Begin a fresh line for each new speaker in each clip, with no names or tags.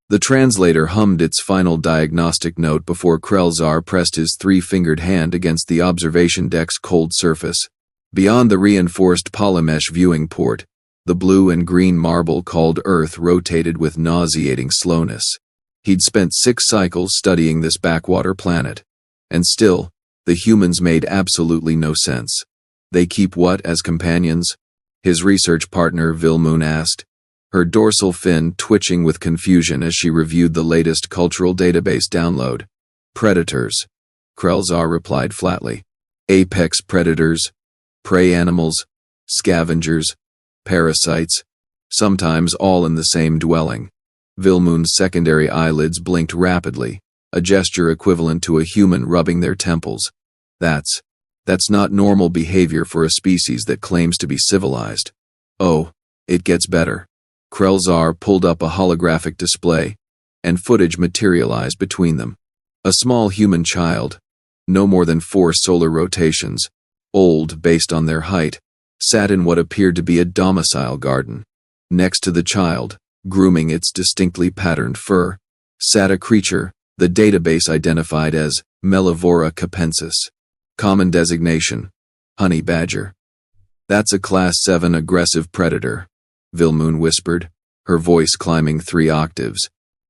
The translator hummed its final diagnostic note before Krell'zar pressed his three-fingered hand against the observation deck's cold surface. Beyond the reinforced polymesh viewing port, the blue and green marble called Earth rotated with nauseating slowness. He'd spent 6 cycles studying this backwater planet. And still, the humans made absolutely no sense. They keep what as companions? His research partner Vil'moon asked, her dorsal fin twitching with confusion as she reviewed the latest cultural database download. Predators, Krell'zar replied flatly. Apex predators, prey animals, scavengers, parasites, sometimes all in the same dwelling. Vil'moon's secondary eyelids blinked rapidly, a gesture equivalent to a human rubbing their temples. That's not normal behavior for a species that claims to be civilized. Oh, it gets better. Krell'zar pulled up a holographic display, and footage materialized between them. A small human child, no more than 4 solar rotations, old based on their height, sat in what appeared to be a domicile garden. Next to the child, grooming its distinctly patterned fur, sat a creature the database identified as Mellivora capensis. Common designation, honey badger. That's a Class 7 aggressive predator, Vil'moon whispered, her voice climbing 3 octaves.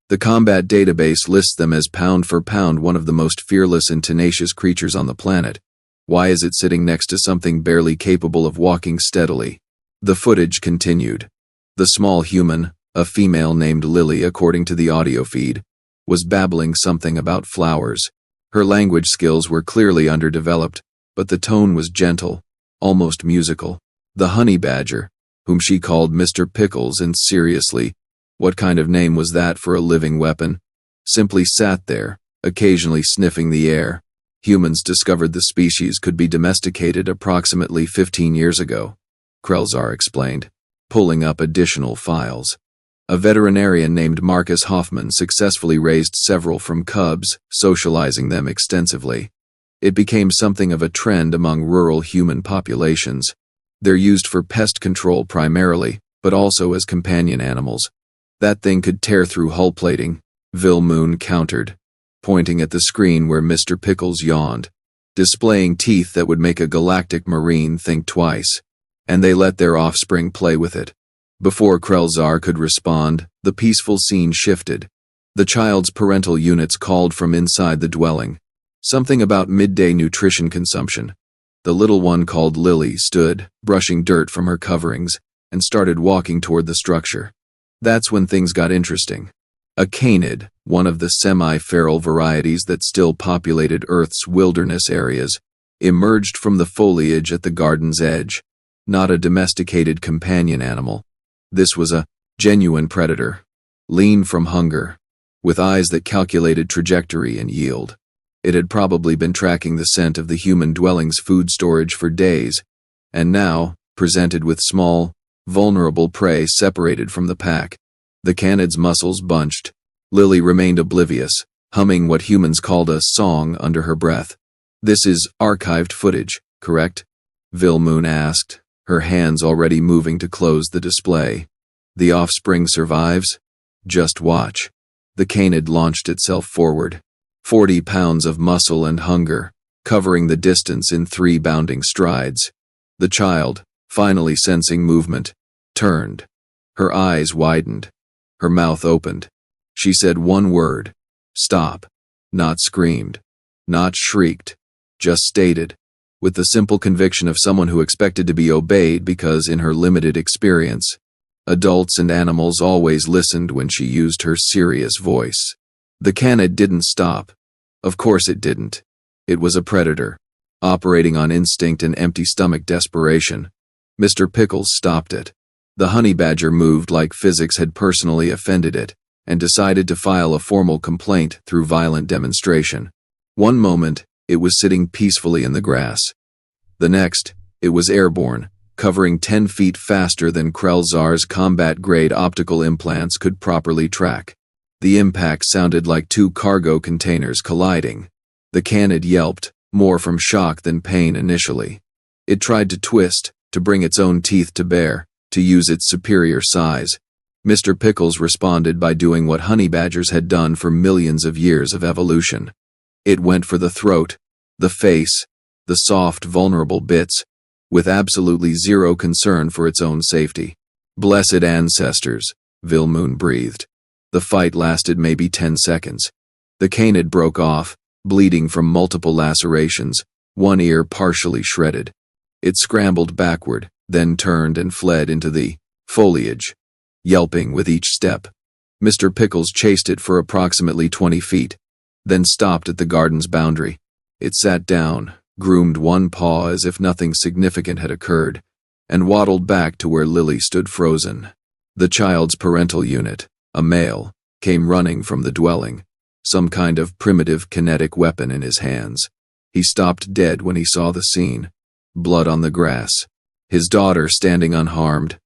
The combat database lists them as pound for pound one of the most fearless and tenacious creatures on the planet. Why is it sitting next to something barely capable of walking steadily? The footage continued. The small human, a female named Lily according to the audio feed, was babbling something about flowers. Her language skills were clearly underdeveloped, but the tone was gentle, almost musical. The honey badger, whom she called Mister Pickles, and seriously, what kind of name was that for a living weapon? Simply sat there, occasionally sniffing the air. Humans discovered the species could be domesticated approximately 15 years ago, Krell'zar explained, pulling up additional files. A veterinarian named Marcus Hoffman successfully raised several from cubs, socializing them extensively. It became something of a trend among rural human populations. They're used for pest control primarily, but also as companion animals. That thing could tear through hull plating, Vil'moon countered, pointing at the screen where Mister Pickles yawned, displaying teeth that would make a galactic marine think twice. And they let their offspring play with it. Before Krell'zar could respond, the peaceful scene shifted. The child's parental units called from inside the dwelling. Something about midday nutrition consumption. The little one called Lily stood, brushing dirt from her coverings, and started walking toward the structure. That's when things got interesting. A canid, one of the semi-feral varieties that still populated Earth's wilderness areas, emerged from the foliage at the garden's edge. Not a domesticated companion animal. This was a genuine predator, lean from hunger, with eyes that calculated trajectory and yield. It had probably been tracking the scent of the human dwelling's food storage for days, and now, presented with small, vulnerable prey separated from the pack. The canid's muscles bunched. Lily remained oblivious, humming what humans called a song under her breath. This is archived footage, correct? Vil'moon asked, her hands already moving to close the display. The offspring survives? Just watch. The canid launched itself forward. 40 pounds of muscle and hunger, covering the distance in 3 bounding strides. The child, finally sensing movement, turned. Her eyes widened. Her mouth opened. She said one word. Stop. Not screamed. Not shrieked. Just stated. With the simple conviction of someone who expected to be obeyed because, in her limited experience, adults and animals always listened when she used her serious voice. The canid didn't stop. Of course it didn't. It was a predator, operating on instinct and empty-stomach desperation. Mr. Pickles stopped it. The honey badger moved like physics had personally offended it, and decided to file a formal complaint through violent demonstration. One moment, it was sitting peacefully in the grass. The next, it was airborne, covering 10 feet faster than Krell'zar's combat-grade optical implants could properly track. The impact sounded like 2 cargo containers colliding. The canid yelped, more from shock than pain initially. It tried to twist, to bring its own teeth to bear, to use its superior size. Mr. Pickles responded by doing what honey badgers had done for millions of years of evolution. It went for the throat, the face, the soft, vulnerable bits, with absolutely zero concern for its own safety. Blessed ancestors, Vil'moon breathed. The fight lasted maybe 10 seconds. The canid broke off, bleeding from multiple lacerations, one ear partially shredded. It scrambled backward, then turned and fled into the foliage, yelping with each step. Mr. Pickles chased it for approximately 20 feet, then stopped at the garden's boundary. It sat down, groomed one paw as if nothing significant had occurred, and waddled back to where Lily stood frozen. The child's parental unit, a male, came running from the dwelling, some kind of primitive kinetic weapon in his hands. He stopped dead when he saw the scene, blood on the grass, his daughter standing unharmed,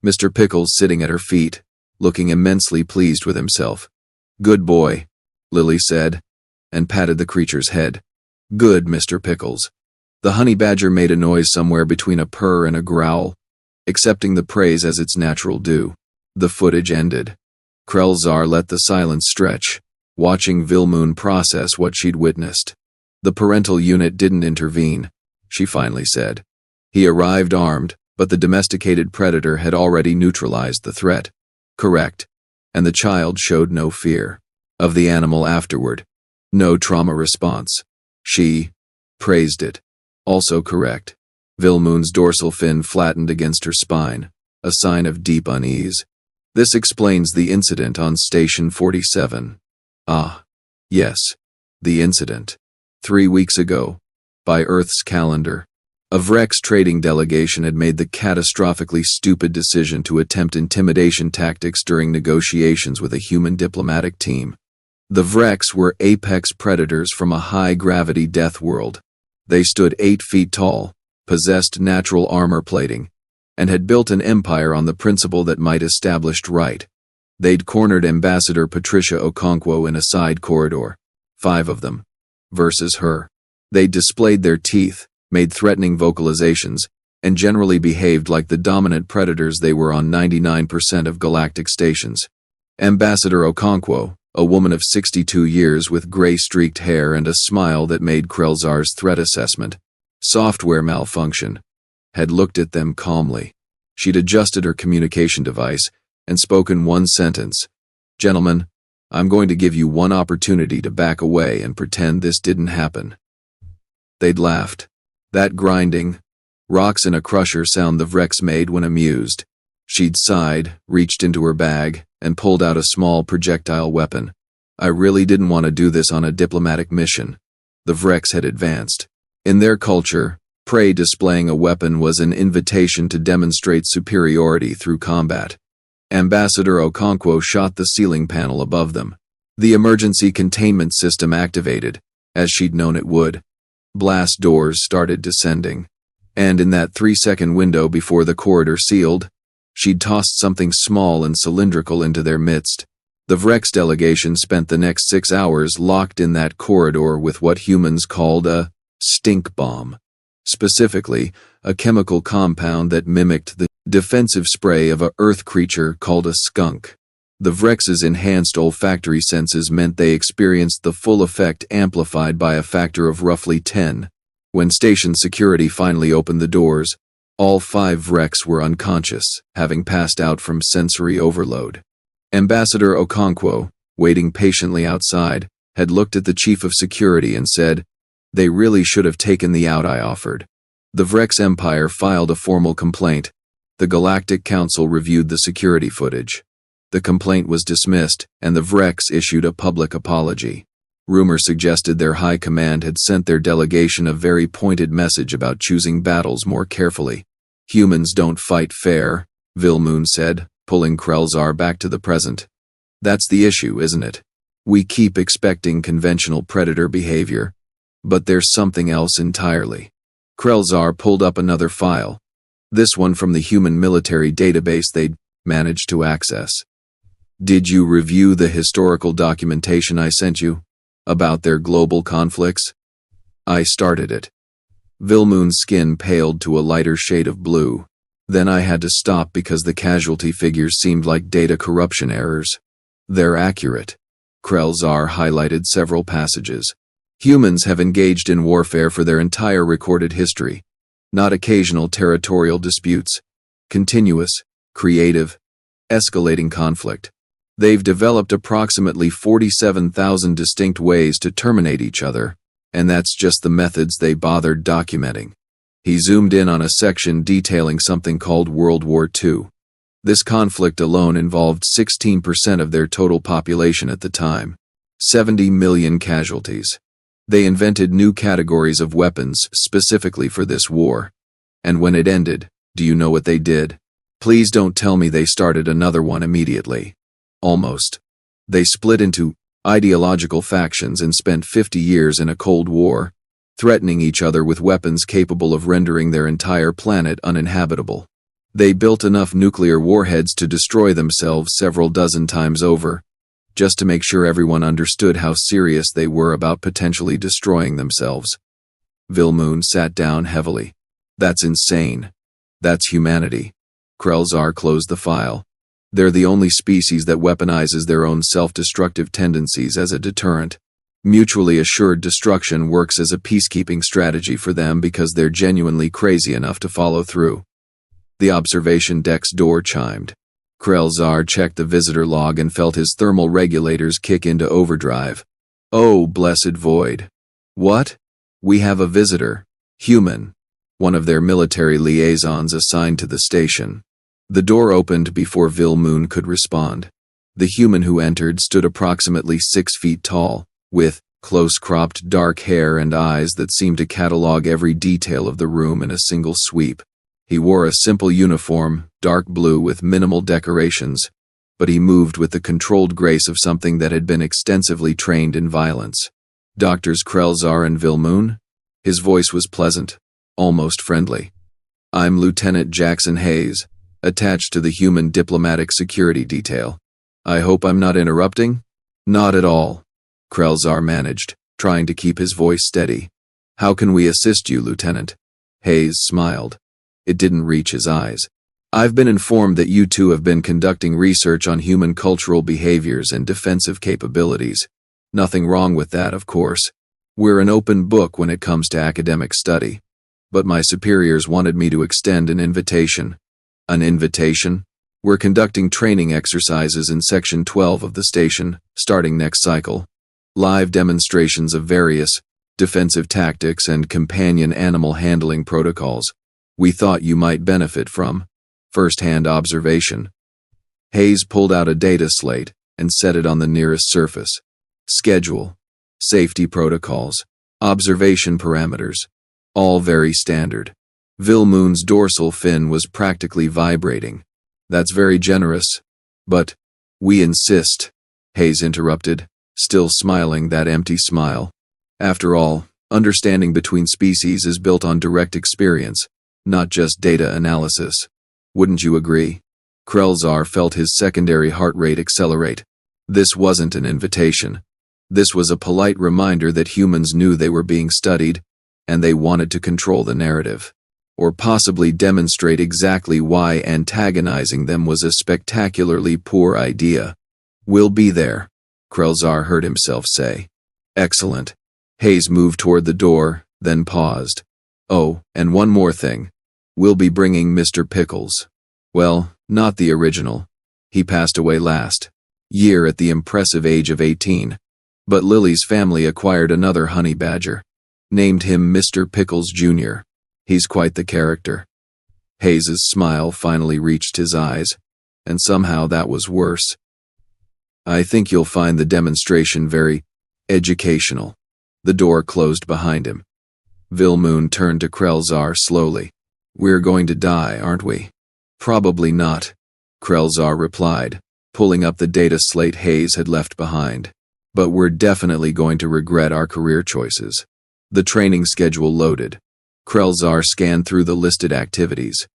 Mr. Pickles sitting at her feet, looking immensely pleased with himself. "Good boy," Lily said, and patted the creature's head. "Good, Mr. Pickles." The honey badger made a noise somewhere between a purr and a growl, accepting the praise as its natural due. The footage ended. Krell'zar let the silence stretch, watching Vil'moon process what she'd witnessed. "The parental unit didn't intervene," she finally said. "He arrived armed, but the domesticated predator had already neutralized the threat." "Correct. And the child showed no fear of the animal afterward. No trauma response." She praised it. "Also correct." Vil'moon's dorsal fin flattened against her spine, a sign of deep unease. "This explains the incident on Station 47. "Ah. Yes. The incident. 3 weeks ago, by Earth's calendar, a Vrex trading delegation had made the catastrophically stupid decision to attempt intimidation tactics during negotiations with a human diplomatic team. The Vrex were apex predators from a high-gravity death world. They stood 8 feet tall, possessed natural armor plating, and had built an empire on the principle that might established right. They'd cornered Ambassador Patricia Okonkwo in a side corridor, 5 of them, versus her. They'd displayed their teeth, made threatening vocalizations, and generally behaved like the dominant predators they were on 99% of galactic stations. Ambassador Okonkwo, a woman of 62 years with gray-streaked hair and a smile that made Krell'zar's threat assessment, software malfunction, had looked at them calmly. She'd adjusted her communication device and spoken one sentence. "Gentlemen, I'm going to give you one opportunity to back away and pretend this didn't happen." They'd laughed. That grinding, rocks in a crusher sound the Vrex made when amused. She'd sighed, reached into her bag, and pulled out a small projectile weapon. "I really didn't want to do this on a diplomatic mission." The Vrex had advanced. In their culture, prey displaying a weapon was an invitation to demonstrate superiority through combat. Ambassador Okonkwo shot the ceiling panel above them. The emergency containment system activated, as she'd known it would. Blast doors started descending. And in that 3-second window before the corridor sealed, she'd tossed something small and cylindrical into their midst. The Vrex delegation spent the next 6 hours locked in that corridor with what humans called a stink bomb. Specifically, a chemical compound that mimicked the defensive spray of a earth creature called a skunk. The Vrex's enhanced olfactory senses meant they experienced the full effect amplified by a factor of roughly 10. When station security finally opened the doors, all 5 Vrex were unconscious, having passed out from sensory overload. Ambassador Okonkwo, waiting patiently outside, had looked at the chief of security and said, "They really should have taken the out I offered." The Vrex Empire filed a formal complaint. The Galactic Council reviewed the security footage. The complaint was dismissed, and the Vrex issued a public apology. Rumor suggested their high command had sent their delegation a very pointed message about choosing battles more carefully. "Humans don't fight fair," Vil'moon said, pulling Krell'zar back to the present. "That's the issue, isn't it? We keep expecting conventional predator behavior, but there's something else entirely." Krell'zar pulled up another file, this one from the human military database they'd managed to access. "Did you review the historical documentation I sent you about their global conflicts?" "I started it." Vil'moon's skin paled to a lighter shade of blue. Then I had to stop because the casualty figures seemed like data corruption errors. They're accurate. Krell'zar highlighted several passages. Humans have engaged in warfare for their entire recorded history, not occasional territorial disputes. Continuous, creative, escalating conflict. They've developed approximately 47,000 distinct ways to terminate each other, and that's just the methods they bothered documenting. He zoomed in on a section detailing something called World War II. This conflict alone involved 16% of their total population at the time. 70 million casualties. They invented new categories of weapons specifically for this war. And when it ended, do you know what they did? Please don't tell me they started another one immediately. Almost. They split into ideological factions and spent 50 years in a Cold War, threatening each other with weapons capable of rendering their entire planet uninhabitable. They built enough nuclear warheads to destroy themselves several dozen times over, just to make sure everyone understood how serious they were about potentially destroying themselves. Vil'moon sat down heavily. That's insane. That's humanity. Krell'zar closed the file. They're the only species that weaponizes their own self-destructive tendencies as a deterrent. Mutually assured destruction works as a peacekeeping strategy for them because they're genuinely crazy enough to follow through. The observation deck's door chimed. Krell'zar checked the visitor log and felt his thermal regulators kick into overdrive. Oh, blessed void. What? We have a visitor. Human. One of their military liaisons assigned to the station. The door opened before Vil'moon could respond. The human who entered stood approximately 6 feet tall, with close-cropped dark hair and eyes that seemed to catalog every detail of the room in a single sweep. He wore a simple uniform, dark blue with minimal decorations, but he moved with the controlled grace of something that had been extensively trained in violence. Doctors Krell'zar and Vil'moon? His voice was pleasant, almost friendly. I'm Lieutenant Jackson Hayes, attached to the human diplomatic security detail. I hope I'm not interrupting? Not at all. Krell'zar managed, trying to keep his voice steady. How can we assist you, Lieutenant? Hayes smiled. It didn't reach his eyes. I've been informed that you two have been conducting research on human cultural behaviors and defensive capabilities. Nothing wrong with that, of course. We're an open book when it comes to academic study. But my superiors wanted me to extend an invitation. An invitation? We're conducting training exercises in Section 12 of the station, starting next cycle. Live demonstrations of various defensive tactics and companion animal handling protocols. We thought you might benefit from first-hand observation. Hayes pulled out a data slate and set it on the nearest surface. Schedule, safety protocols, observation parameters, all very standard. Vil'moon's dorsal fin was practically vibrating. That's very generous. But we insist, Hayes interrupted, still smiling that empty smile. After all, understanding between species is built on direct experience, not just data analysis. Wouldn't you agree? Krell'zar felt his secondary heart rate accelerate. This wasn't an invitation. This was a polite reminder that humans knew they were being studied, and they wanted to control the narrative. Or possibly demonstrate exactly why antagonizing them was a spectacularly poor idea. We'll be there, Krell'zar heard himself say. Excellent. Hayes moved toward the door, then paused. Oh, and one more thing. We'll be bringing Mister Pickles. Well, not the original. He passed away last year at the impressive age of 18. But Lily's family acquired another honey badger. Named him Mister Pickles Jr. He's quite the character. Hayes's smile finally reached his eyes, and somehow that was worse. I think you'll find the demonstration very educational. The door closed behind him. Vil'moon turned to Krell'zar slowly. We're going to die, aren't we? Probably not, Krell'zar replied, pulling up the data slate Hayes had left behind. But we're definitely going to regret our career choices. The training schedule loaded. Krell'zar scanned through the listed activities.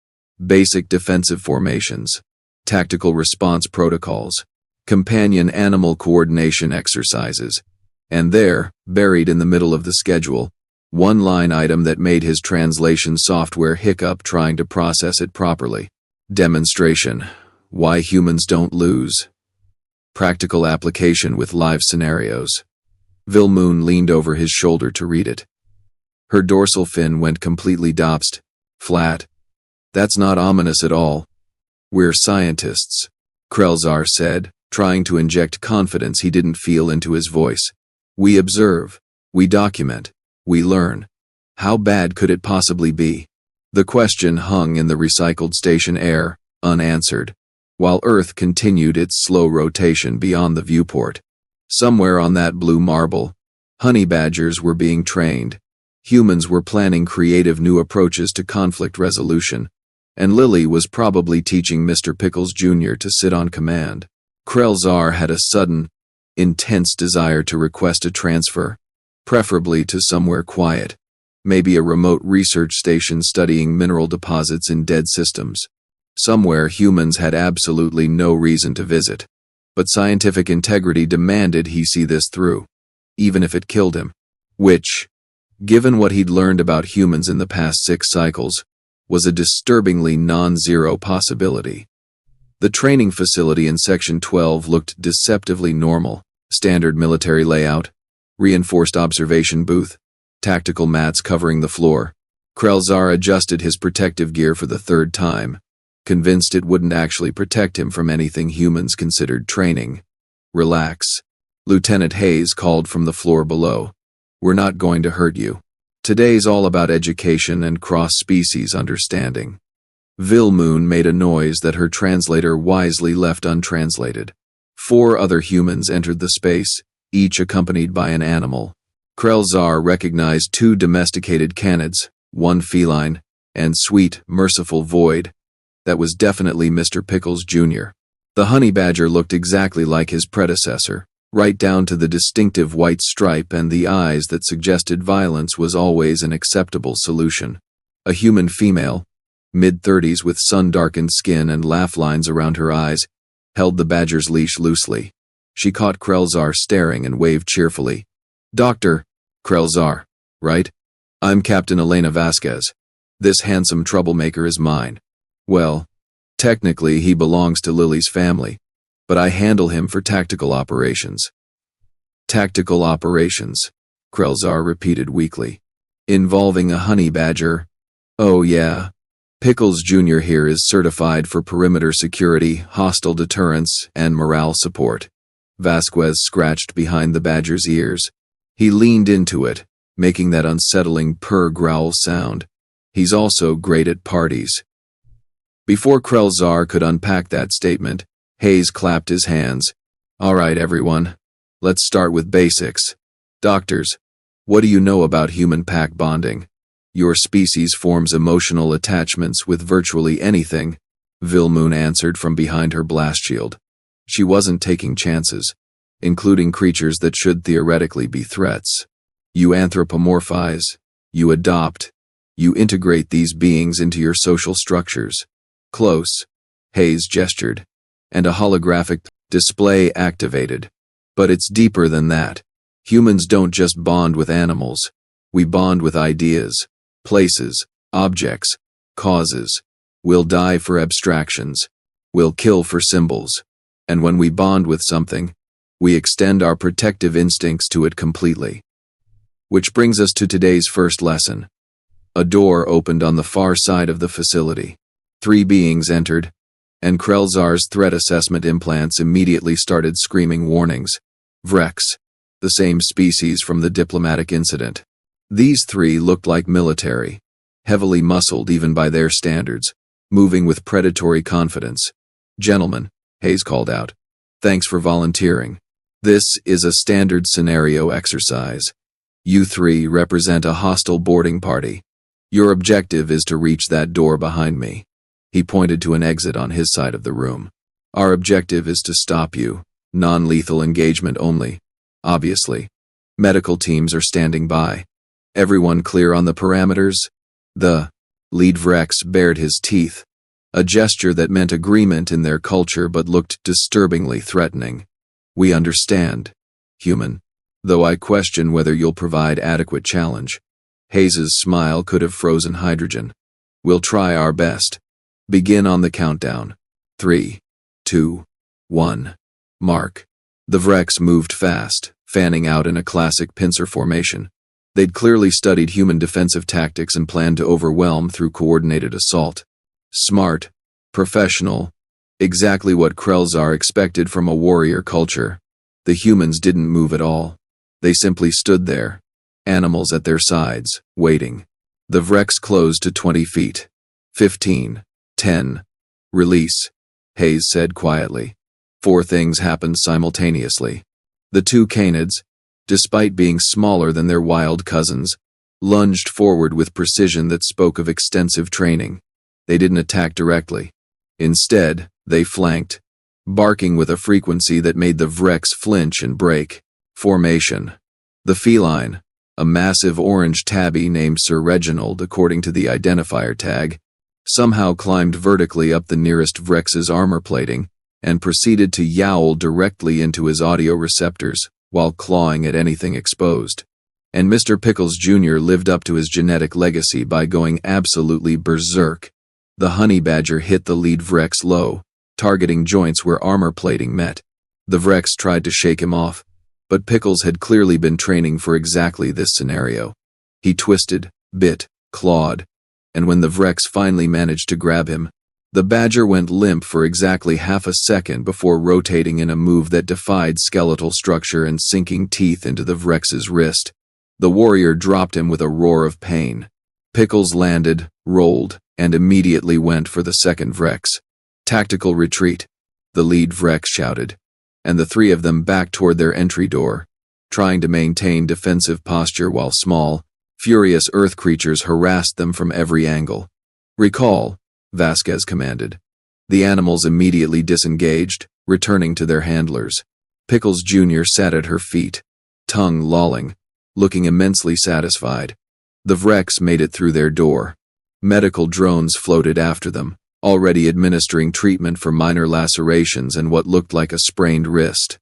Basic defensive formations, tactical response protocols, companion animal coordination exercises. And there, buried in the middle of the schedule, One line item that made his translation software hiccup trying to process it properly. Demonstration. Why humans don't lose. Practical application with live scenarios. Vil'moon leaned over his shoulder to read it. Her dorsal fin went completely dopsed, flat. That's not ominous at all. We're scientists, Krell'zar said, trying to inject confidence he didn't feel into his voice. We observe, we document, we learn. How bad could it possibly be? The question hung in the recycled station air, unanswered, while Earth continued its slow rotation beyond the viewport. Somewhere on that blue marble, honey badgers were being trained. Humans were planning creative new approaches to conflict resolution, and Lily was probably teaching Mister Pickles Jr. to sit on command. Krell'zar had a sudden, intense desire to request a transfer, preferably to somewhere quiet, maybe a remote research station studying mineral deposits in dead systems. Somewhere humans had absolutely no reason to visit, but scientific integrity demanded he see this through, even if it killed him, which, given what he'd learned about humans in the past 6 cycles, was a disturbingly non-zero possibility. The training facility in Section 12 looked deceptively normal. Standard military layout, reinforced observation booth, tactical mats covering the floor. Krell'zar adjusted his protective gear for the 3rd time, convinced it wouldn't actually protect him from anything humans considered training. Relax. Lieutenant Hayes called from the floor below. We're not going to hurt you. Today's all about education and cross-species understanding. Vil'moon made a noise that her translator wisely left untranslated. 4 other humans entered the space, each accompanied by an animal. Krell'zar recognized 2 domesticated canids, 1 feline, and sweet, merciful void. That was definitely Mister Pickles Jr. The honey badger looked exactly like his predecessor, right down to the distinctive white stripe and the eyes that suggested violence was always an acceptable solution. A human female, mid-30s with sun-darkened skin and laugh lines around her eyes, held the badger's leash loosely. She caught Krell'zar staring and waved cheerfully. Dr. Krell'zar, right? I'm Captain Elena Vasquez. This handsome troublemaker is mine. Well, technically he belongs to Lily's family, but I handle him for tactical operations. Tactical operations, Krell'zar repeated weakly. Involving a honey badger? Oh yeah. Pickles Jr. here is certified for perimeter security, hostile deterrence, and morale support. Vasquez scratched behind the badger's ears. He leaned into it, making that unsettling purr growl sound. He's also great at parties. Before Krell'zar could unpack that statement, Hayes clapped his hands. All right, everyone. Let's start with basics. Doctors, what do you know about human pack bonding? Your species forms emotional attachments with virtually anything, Vil'moon answered from behind her blast shield. She wasn't taking chances, including creatures that should theoretically be threats. You anthropomorphize, you adopt, you integrate these beings into your social structures. Close, Hayes gestured, and a holographic display activated. But it's deeper than that. Humans don't just bond with animals. We bond with ideas, places, objects, causes. We'll die for abstractions. We'll kill for symbols. And when we bond with something, we extend our protective instincts to it completely. Which brings us to today's first lesson. A door opened on the far side of the facility. 3 beings entered, and Krell'zar's threat assessment implants immediately started screaming warnings. Vrex, the same species from the diplomatic incident. These 3 looked like military, heavily muscled even by their standards, moving with predatory confidence. Gentlemen, Hayes called out. Thanks for volunteering. This is a standard scenario exercise. You 3 represent a hostile boarding party. Your objective is to reach that door behind me. He pointed to an exit on his side of the room. Our objective is to stop you. Non-lethal engagement only. Obviously. Medical teams are standing by. Everyone clear on the parameters? The lead Vrex bared his teeth, a gesture that meant agreement in their culture but looked disturbingly threatening. We understand, human, though I question whether you'll provide adequate challenge. Hayes's smile could have frozen hydrogen. We'll try our best. Begin on the countdown. 3, 2, 1. Mark. The Vrex moved fast, fanning out in a classic pincer formation. They'd clearly studied human defensive tactics and planned to overwhelm through coordinated assault. Smart, professional, exactly what Krell'zar expected from a warrior culture. The humans didn't move at all. They simply stood there, animals at their sides, waiting. The Vrex closed to 20 feet. 15, 10. Release, Hayes said quietly. 4 things happened simultaneously. The 2 canids, despite being smaller than their wild cousins, lunged forward with precision that spoke of extensive training. They didn't attack directly. Instead, they flanked, barking with a frequency that made the Vrex flinch and break. Formation. The feline, a massive orange tabby named Sir Reginald according to the identifier tag, somehow climbed vertically up the nearest Vrex's armor plating and proceeded to yowl directly into his audio receptors while clawing at anything exposed. And Mister Pickles Jr. lived up to his genetic legacy by going absolutely berserk. The honey badger hit the lead Vrex low, targeting joints where armor plating met. The Vrex tried to shake him off, but Pickles had clearly been training for exactly this scenario. He twisted, bit, clawed, and when the Vrex finally managed to grab him, the badger went limp for exactly half a second before rotating in a move that defied skeletal structure and sinking teeth into the Vrex's wrist. The warrior dropped him with a roar of pain. Pickles landed, rolled, and immediately went for the second Vrex. Tactical retreat, the lead Vrex shouted, and the 3 of them backed toward their entry door, trying to maintain defensive posture while small, furious earth creatures harassed them from every angle. Recall, Vasquez commanded. The animals immediately disengaged, returning to their handlers. Pickles Jr. sat at her feet, tongue lolling, looking immensely satisfied. The Vrex made it through their door. Medical drones floated after them, already administering treatment for minor lacerations and what looked like a sprained wrist.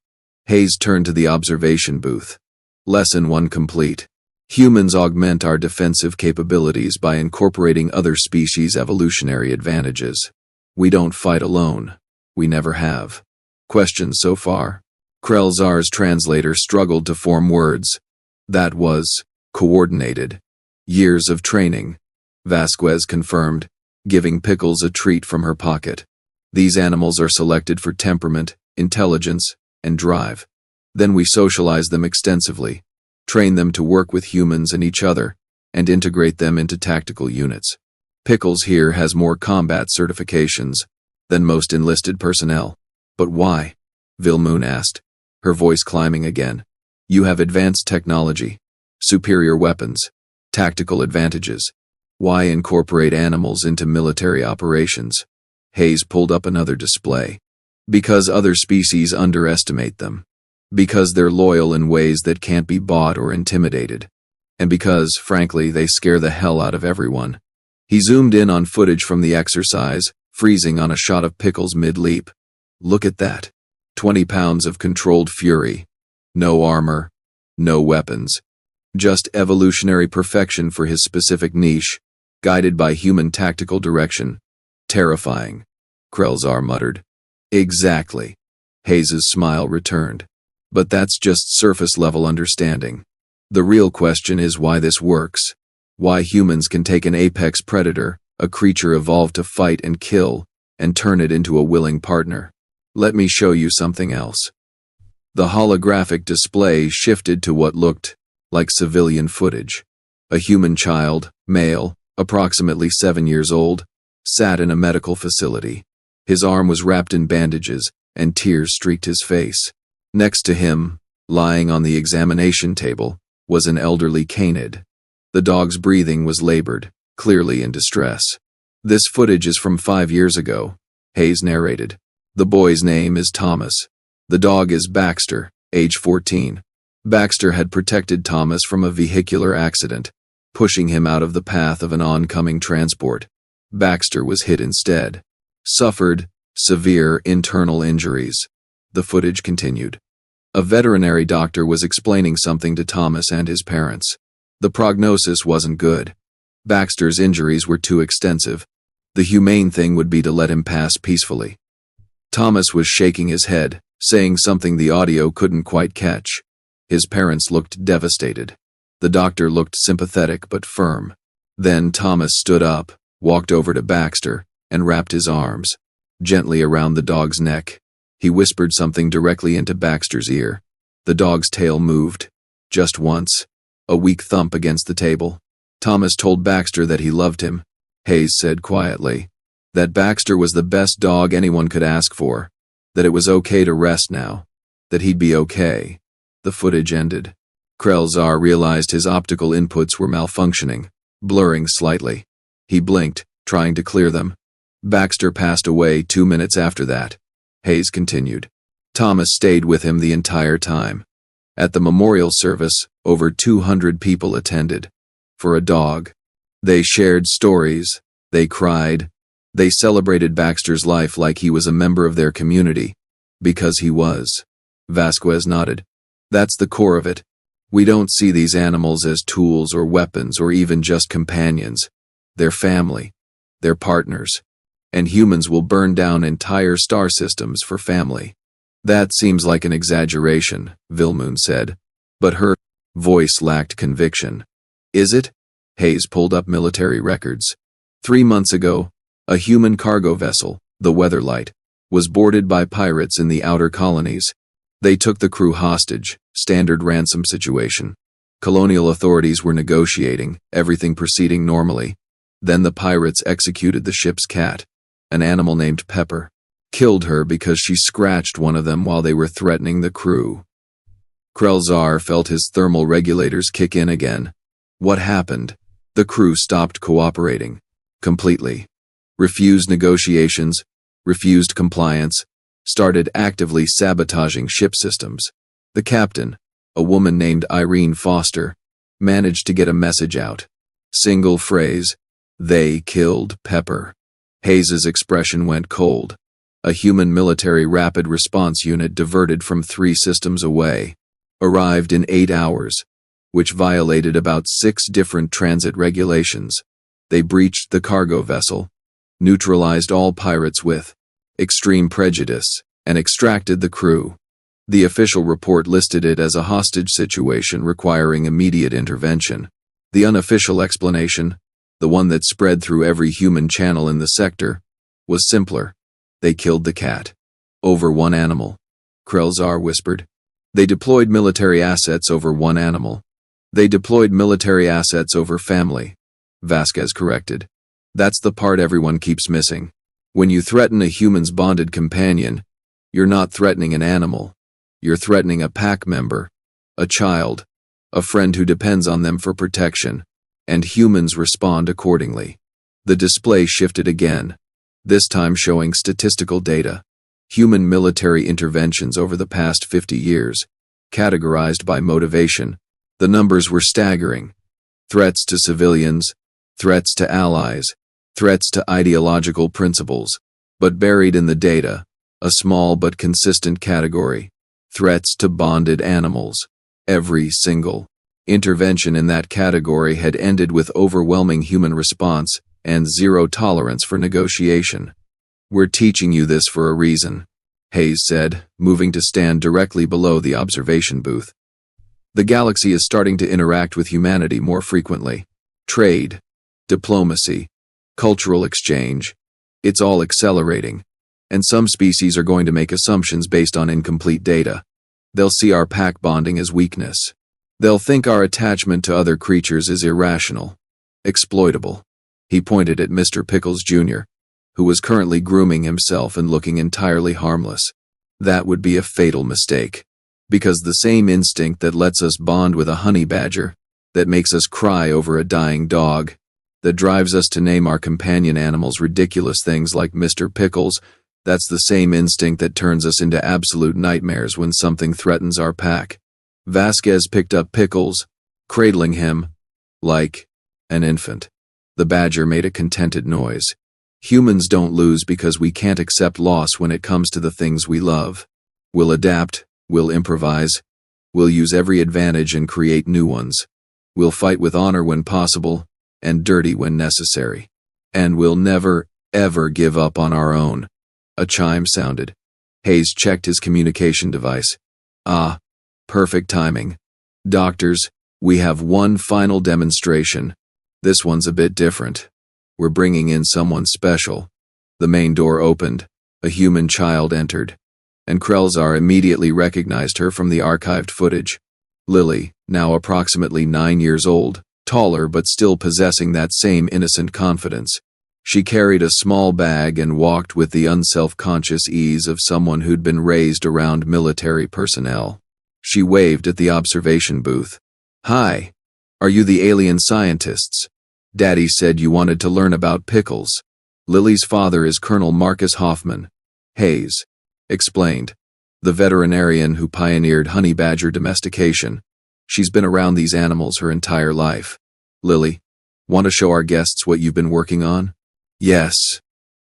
Hayes turned to the observation booth. Lesson 1 complete. Humans augment our defensive capabilities by incorporating other species' evolutionary advantages. We don't fight alone. We never have. Questions so far? Krell'zar's translator struggled to form words. That was coordinated. Years of training, Vasquez confirmed, giving Pickles a treat from her pocket. These animals are selected for temperament, intelligence, and drive. Then we socialize them extensively, train them to work with humans and each other, and integrate them into tactical units. Pickles here has more combat certifications than most enlisted personnel. But why? Vil'moon asked, her voice climbing again. You have advanced technology, superior weapons, tactical advantages. Why incorporate animals into military operations? Hayes pulled up another display. Because other species underestimate them. Because they're loyal in ways that can't be bought or intimidated. And because, frankly, they scare the hell out of everyone. He zoomed in on footage from the exercise, freezing on a shot of Pickles mid-leap. Look at that. 20 pounds of controlled fury. No armor. No weapons. Just evolutionary perfection for his specific niche, guided by human tactical direction. Terrifying, Krell'zar muttered. Exactly. Hayes's smile returned. But that's just surface-level understanding. The real question is why this works. Why humans can take an apex predator, a creature evolved to fight and kill, and turn it into a willing partner. Let me show you something else. The holographic display shifted to what looked like civilian footage. A human child, male, approximately 7 years old, sat in a medical facility. His arm was wrapped in bandages, and tears streaked his face. Next to him, lying on the examination table, was an elderly canid. The dog's breathing was labored, clearly in distress. This footage is from 5 years ago, Hayes narrated. The boy's name is Thomas. The dog is Baxter, age 14. Baxter had protected Thomas from a vehicular accident, pushing him out of the path of an oncoming transport. Baxter was hit instead. Suffered severe internal injuries. The footage continued. A veterinary doctor was explaining something to Thomas and his parents. The prognosis wasn't good. Baxter's injuries were too extensive. The humane thing would be to let him pass peacefully. Thomas was shaking his head, saying something the audio couldn't quite catch. His parents looked devastated. The doctor looked sympathetic but firm. Then Thomas stood up, walked over to Baxter, and wrapped his arms gently around the dog's neck. He whispered something directly into Baxter's ear. The dog's tail moved, just once, a weak thump against the table. Thomas told Baxter that he loved him. Hayes said quietly that Baxter was the best dog anyone could ask for, that it was okay to rest now, that he'd be okay. The footage ended. Krell'zar realized his optical inputs were malfunctioning, blurring slightly. He blinked, trying to clear them. Baxter passed away 2 minutes after that. Hayes continued. Thomas stayed with him the entire time. At the memorial service, over 200 people attended. For a dog. They shared stories. They cried. They celebrated Baxter's life like he was a member of their community. Because he was. Vasquez nodded. That's the core of it. We don't see these animals as tools or weapons or even just companions. They're family. They're partners. And humans will burn down entire star systems for family. That seems like an exaggeration, Vil'moon said, but her voice lacked conviction. Is it? Hayes pulled up military records. 3 months ago, a human cargo vessel, the Weatherlight, was boarded by pirates in the outer colonies. They took the crew hostage, standard ransom situation. Colonial authorities were negotiating, everything proceeding normally. Then the pirates executed the ship's cat, an animal named Pepper. Killed her because she scratched one of them while they were threatening the crew. Krell'zar felt his thermal regulators kick in again. What happened? The crew stopped cooperating. Completely. Refused negotiations, refused compliance, started actively sabotaging ship systems. The captain, a woman named Irene Foster, managed to get a message out. Single phrase, they killed Pepper. Hayes's expression went cold. A human military rapid response unit diverted from 3 systems away, arrived in 8 hours, which violated about 6 different transit regulations. They breached the cargo vessel, neutralized all pirates with extreme prejudice, and extracted the crew. The official report listed it as a hostage situation requiring immediate intervention. The unofficial explanation, the one that spread through every human channel in the sector, was simpler. They killed the cat. Over one animal. Krell'zar whispered. They deployed military assets over one animal. They deployed military assets over family. Vasquez corrected. That's the part everyone keeps missing. When you threaten a human's bonded companion, you're not threatening an animal. You're threatening a pack member, a child, a friend who depends on them for protection, and humans respond accordingly. The display shifted again, this time showing statistical data. Human military interventions over the past 50 years, categorized by motivation. The numbers were staggering. Threats to civilians, threats to allies, threats to ideological principles, but buried in the data, a small but consistent category. Threats to bonded animals. Every single intervention in that category had ended with overwhelming human response and zero tolerance for negotiation. We're teaching you this for a reason, Hayes said, moving to stand directly below the observation booth. The galaxy is starting to interact with humanity more frequently. Trade, diplomacy, cultural exchange. It's all accelerating. And some species are going to make assumptions based on incomplete data. They'll see our pack bonding as weakness. They'll think our attachment to other creatures is irrational, exploitable. He pointed at Mister Pickles Jr., who was currently grooming himself and looking entirely harmless. That would be a fatal mistake. Because the same instinct that lets us bond with a honey badger, that makes us cry over a dying dog, that drives us to name our companion animals ridiculous things like Mister Pickles, that's the same instinct that turns us into absolute nightmares when something threatens our pack. Vasquez picked up Pickles, cradling him, like an infant. The badger made a contented noise. Humans don't lose because we can't accept loss when it comes to the things we love. We'll adapt, we'll improvise, we'll use every advantage and create new ones. We'll fight with honor when possible, and dirty when necessary. And we'll never, ever give up on our own. A chime sounded. Hayes checked his communication device. Ah, perfect timing. Doctors, we have one final demonstration. This one's a bit different. We're bringing in someone special. The main door opened. A human child entered. And Krell'zar immediately recognized her from the archived footage. Lily, now approximately 9 years old, taller but still possessing that same innocent confidence. She carried a small bag and walked with the unself-conscious ease of someone who'd been raised around military personnel. She waved at the observation booth. "Hi. Are you the alien scientists? Daddy said you wanted to learn about Pickles. Lily's father is Colonel Marcus Hoffman." Hayes explained. "The veterinarian who pioneered honey badger domestication. She's been around these animals her entire life. Lily, want to show our guests what you've been working on?" "Yes."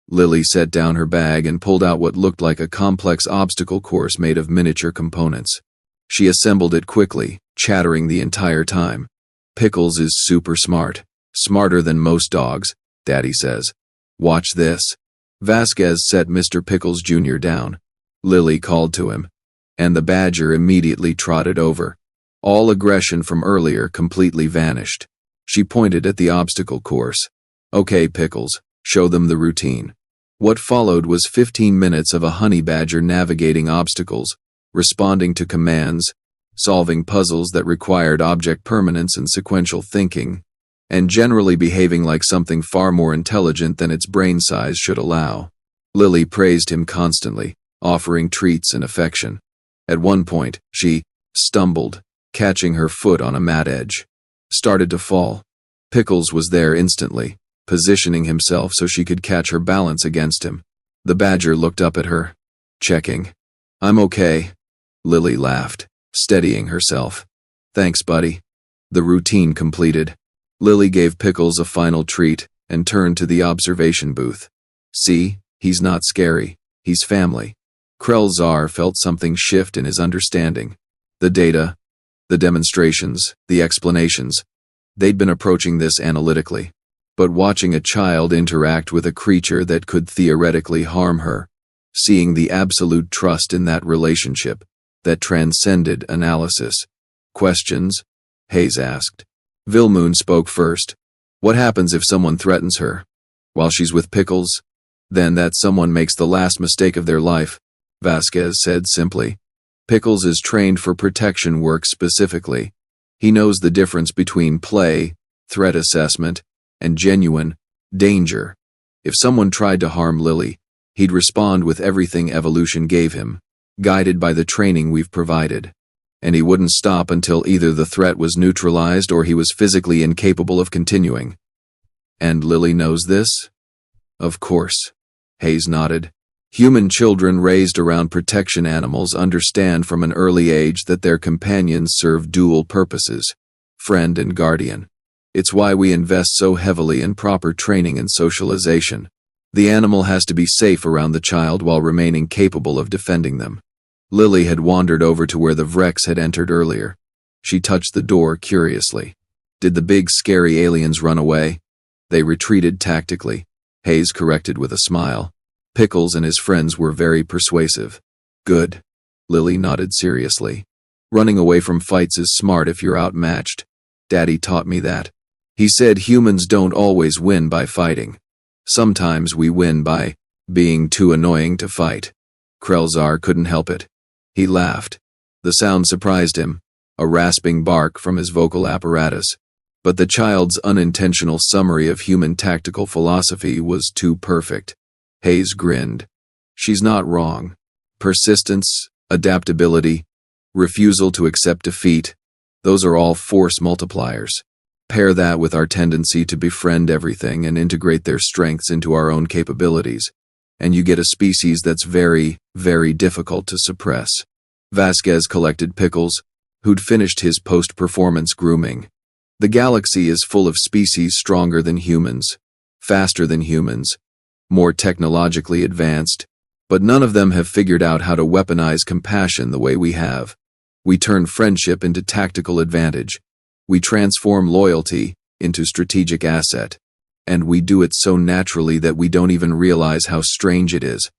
Lily set down her bag and pulled out what looked like a complex obstacle course made of miniature components. She assembled it quickly, chattering the entire time. "Pickles is super smart. Smarter than most dogs, Daddy says. Watch this." Vasquez set Mr. Pickles Jr. down. Lily called to him, and the badger immediately trotted over. All aggression from earlier completely vanished. She pointed at the obstacle course. "Okay, Pickles, show them the routine." What followed was 15 minutes of a honey badger navigating obstacles, responding to commands, solving puzzles that required object permanence and sequential thinking, and generally behaving like something far more intelligent than its brain size should allow. Lily praised him constantly, offering treats and affection. At one point, she stumbled, catching her foot on a mat edge. Started to fall. Pickles was there instantly, positioning himself so she could catch her balance against him. The badger looked up at her. Checking. "I'm okay." Lily laughed, steadying herself. "Thanks, buddy." The routine completed. Lily gave Pickles a final treat and turned to the observation booth. "See, he's not scary. He's family." Krell'zar felt something shift in his understanding. The data, the demonstrations, the explanations. They'd been approaching this analytically. But watching a child interact with a creature that could theoretically harm her, seeing the absolute trust in that relationship, that transcended analysis. "Questions?" Hayes asked. Vil'moon spoke first. "What happens if someone threatens her? While she's with Pickles? Then that someone makes the last mistake of their life," Vasquez said simply. "Pickles is trained for protection work specifically. He knows the difference between play, threat assessment, and genuine danger. If someone tried to harm Lily, he'd respond with everything evolution gave him, guided by the training we've provided. And he wouldn't stop until either the threat was neutralized or he was physically incapable of continuing." "And Lily knows this?" "Of course." Hayes nodded. "Human children raised around protection animals understand from an early age that their companions serve dual purposes, friend and guardian. It's why we invest so heavily in proper training and socialization. The animal has to be safe around the child while remaining capable of defending them." Lily had wandered over to where the Vrex had entered earlier. She touched the door curiously. "Did the big scary aliens run away?" "They retreated tactically," Hayes corrected with a smile. "Pickles and his friends were very persuasive." "Good." Lily nodded seriously. "Running away from fights is smart if you're outmatched. Daddy taught me that. He said humans don't always win by fighting. Sometimes we win by being too annoying to fight." Krell'zar couldn't help it. He laughed. The sound surprised him, a rasping bark from his vocal apparatus. But the child's unintentional summary of human tactical philosophy was too perfect. Hayes grinned. "She's not wrong. Persistence, adaptability, refusal to accept defeat, those are all force multipliers. Pair that with our tendency to befriend everything and integrate their strengths into our own capabilities, and you get a species that's very, very difficult to suppress." Vasquez collected Pickles, who'd finished his post-performance grooming. "The galaxy is full of species stronger than humans, faster than humans, more technologically advanced, but none of them have figured out how to weaponize compassion the way we have. We turn friendship into tactical advantage. We transform loyalty into strategic asset, and we do it so naturally that we don't even realize how strange it is.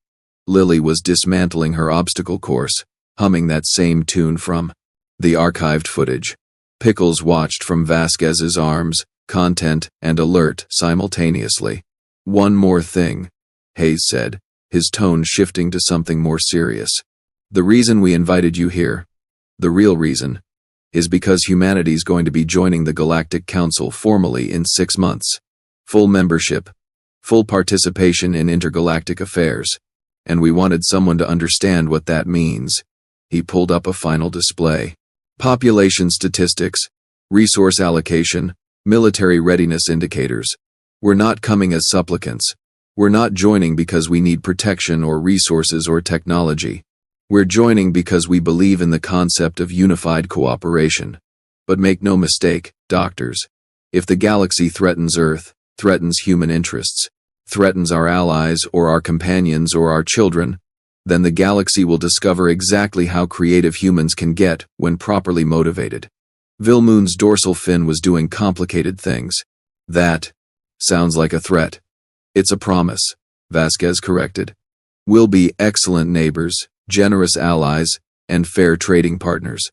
Lily was dismantling her obstacle course, humming that same tune from the archived footage. Pickles watched from Vasquez's arms, content and alert simultaneously. One more thing, Hayes said, his tone shifting to something more serious. The reason we invited you here, the real reason, is because humanity's going to be joining the Galactic Council formally in 6 months. Full membership, full participation in intergalactic affairs, and we wanted someone to understand what that means. He pulled up a final display. Population statistics, resource allocation, military readiness indicators. We're not coming as supplicants. We're not joining because we need protection or resources or technology. We're joining because we believe in the concept of unified cooperation. But make no mistake, doctors. If the galaxy threatens Earth, threatens human interests, threatens our allies or our companions or our children, then the galaxy will discover exactly how creative humans can get when properly motivated. Vil'moon's dorsal fin was doing complicated things. That sounds like a threat. It's a promise, Vasquez corrected. We'll be excellent neighbors, generous allies, and fair trading partners.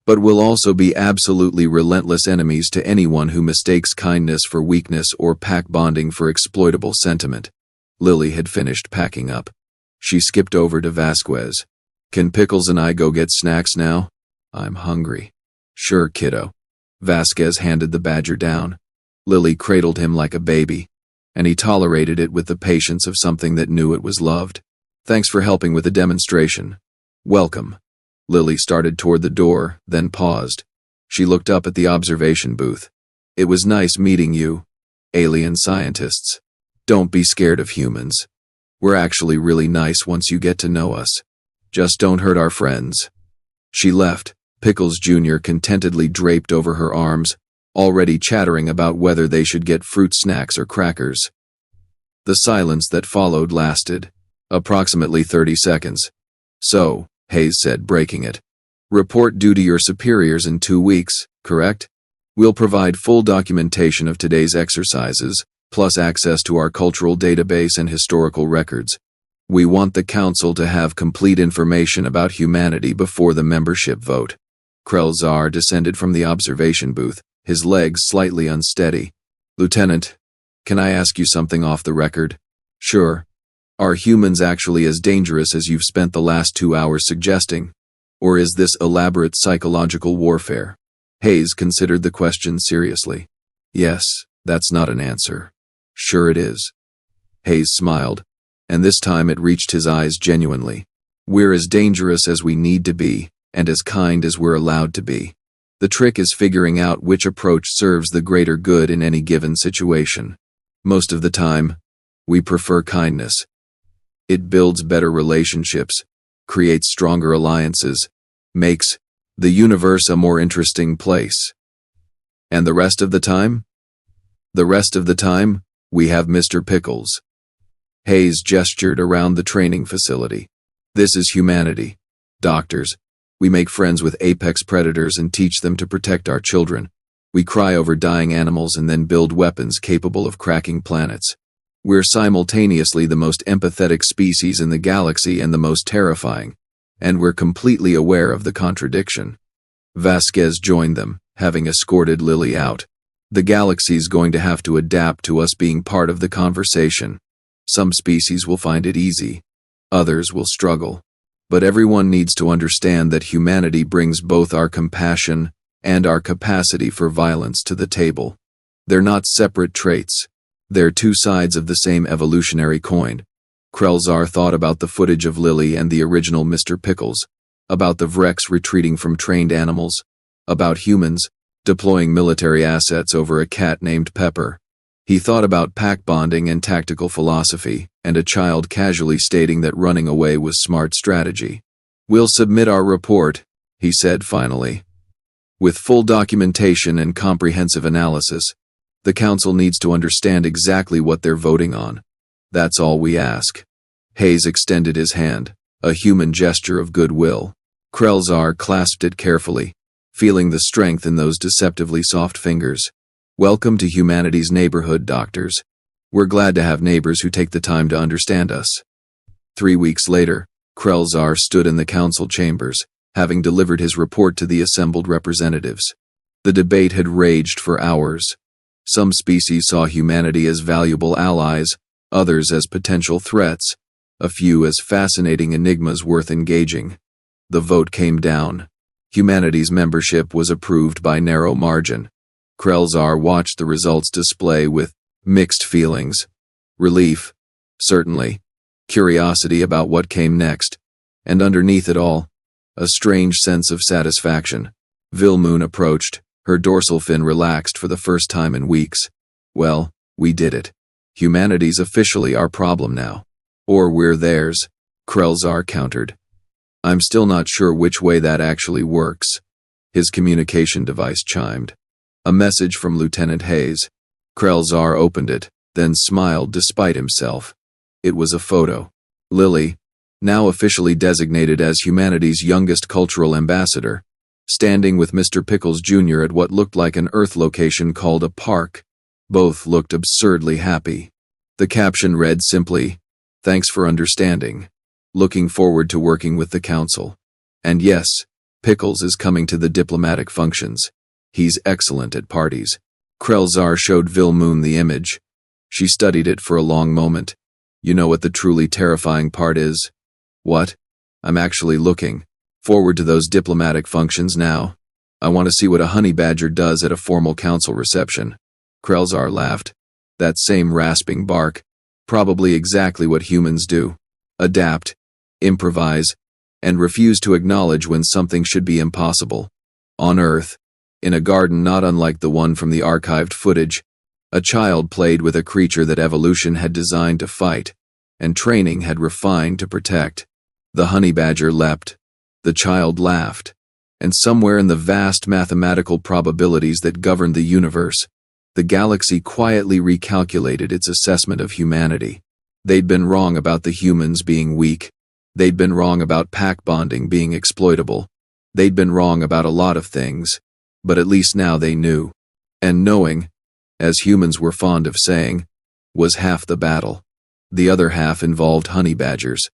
But we'll also be absolutely relentless enemies to anyone who mistakes kindness for weakness or pack bonding for exploitable sentiment. Lily had finished packing up. She skipped over to Vasquez. Can Pickles and I go get snacks now? I'm hungry. Sure, kiddo. Vasquez handed the badger down. Lily cradled him like a baby, and he tolerated it with the patience of something that knew it was loved. Thanks for helping with the demonstration. Welcome. Lily started toward the door, then paused. She looked up at the observation booth. It was nice meeting you, alien scientists. Don't be scared of humans. We're actually really nice once you get to know us. Just don't hurt our friends. She left, Pickles Jr. contentedly draped over her arms, already chattering about whether they should get fruit snacks or crackers. The silence that followed lasted approximately 30 seconds. So, Hayes said, breaking it. Report due to your superiors in 2 weeks, correct? We'll provide full documentation of today's exercises, plus access to our cultural database and historical records. We want the council to have complete information about humanity before the membership vote. Krell'zar descended from the observation booth, his legs slightly unsteady. Lieutenant, can I ask you something off the record? Sure. Are humans actually as dangerous as you've spent the last 2 hours suggesting? Or is this elaborate psychological warfare? Hayes considered the question seriously. Yes, that's not an answer. Sure it is. Hayes smiled, and this time it reached his eyes genuinely. We're as dangerous as we need to be, and as kind as we're allowed to be. The trick is figuring out which approach serves the greater good in any given situation. Most of the time, we prefer kindness. It builds better relationships, creates stronger alliances, makes the universe a more interesting place. And the rest of the time? The rest of the time, we have Mister Pickles. Hayes gestured around the training facility. This is humanity. Doctors. We make friends with apex predators and teach them to protect our children. We cry over dying animals and then build weapons capable of cracking planets. We're simultaneously the most empathetic species in the galaxy and the most terrifying, and we're completely aware of the contradiction. Vasquez joined them, having escorted Lily out. The galaxy's going to have to adapt to us being part of the conversation. Some species will find it easy, others will struggle. But everyone needs to understand that humanity brings both our compassion and our capacity for violence to the table. They're not separate traits. They're two sides of the same evolutionary coin. Krell'zar thought about the footage of Lily and the original Mister Pickles, about the Vrex retreating from trained animals, about humans deploying military assets over a cat named Pepper. He thought about pack bonding and tactical philosophy, and a child casually stating that running away was smart strategy. We'll submit our report, he said finally. With full documentation and comprehensive analysis, the council needs to understand exactly what they're voting on. That's all we ask. Hayes extended his hand, a human gesture of goodwill. Krell'zar clasped it carefully, feeling the strength in those deceptively soft fingers. "Welcome to humanity's neighborhood, doctors. We're glad to have neighbors who take the time to understand us." 3 weeks later, Krell'zar stood in the council chambers, having delivered his report to the assembled representatives. The debate had raged for hours. Some species saw humanity as valuable allies, others as potential threats, a few as fascinating enigmas worth engaging. The vote came down. Humanity's membership was approved by narrow margin. Krell'zar watched the results display with mixed feelings. Relief, certainly. Curiosity about what came next. And underneath it all, a strange sense of satisfaction. Vil'moon approached, her dorsal fin relaxed for the first time in weeks. "Well, we did it. Humanity's officially our problem now. Or we're theirs," Krell'zar countered. "I'm still not sure which way that actually works." His communication device chimed. A message from Lieutenant Hayes. Krell'zar opened it, then smiled despite himself. It was a photo. Lily, now officially designated as humanity's youngest cultural ambassador, standing with Mister Pickles Jr. at what looked like an Earth location called a park. Both looked absurdly happy. The caption read simply, "Thanks for understanding. Looking forward to working with the council. And yes, Pickles is coming to the diplomatic functions. He's excellent at parties." Krell'zar showed Vil'moon the image. She studied it for a long moment. "You know what the truly terrifying part is?" "What?" "I'm actually looking forward to those diplomatic functions now. I want to see what a honey badger does at a formal council reception." Krell'zar laughed. That same rasping bark. Probably exactly what humans do. Adapt, improvise, and refuse to acknowledge when something should be impossible. On Earth, in a garden not unlike the one from the archived footage, a child played with a creature that evolution had designed to fight, and training had refined to protect. The honey badger leapt. The child laughed. And somewhere in the vast mathematical probabilities that governed the universe, the galaxy quietly recalculated its assessment of humanity. They'd been wrong about the humans being weak. They'd been wrong about pack bonding being exploitable. They'd been wrong about a lot of things. But at least now they knew. And knowing, as humans were fond of saying, was half the battle. The other half involved honey badgers.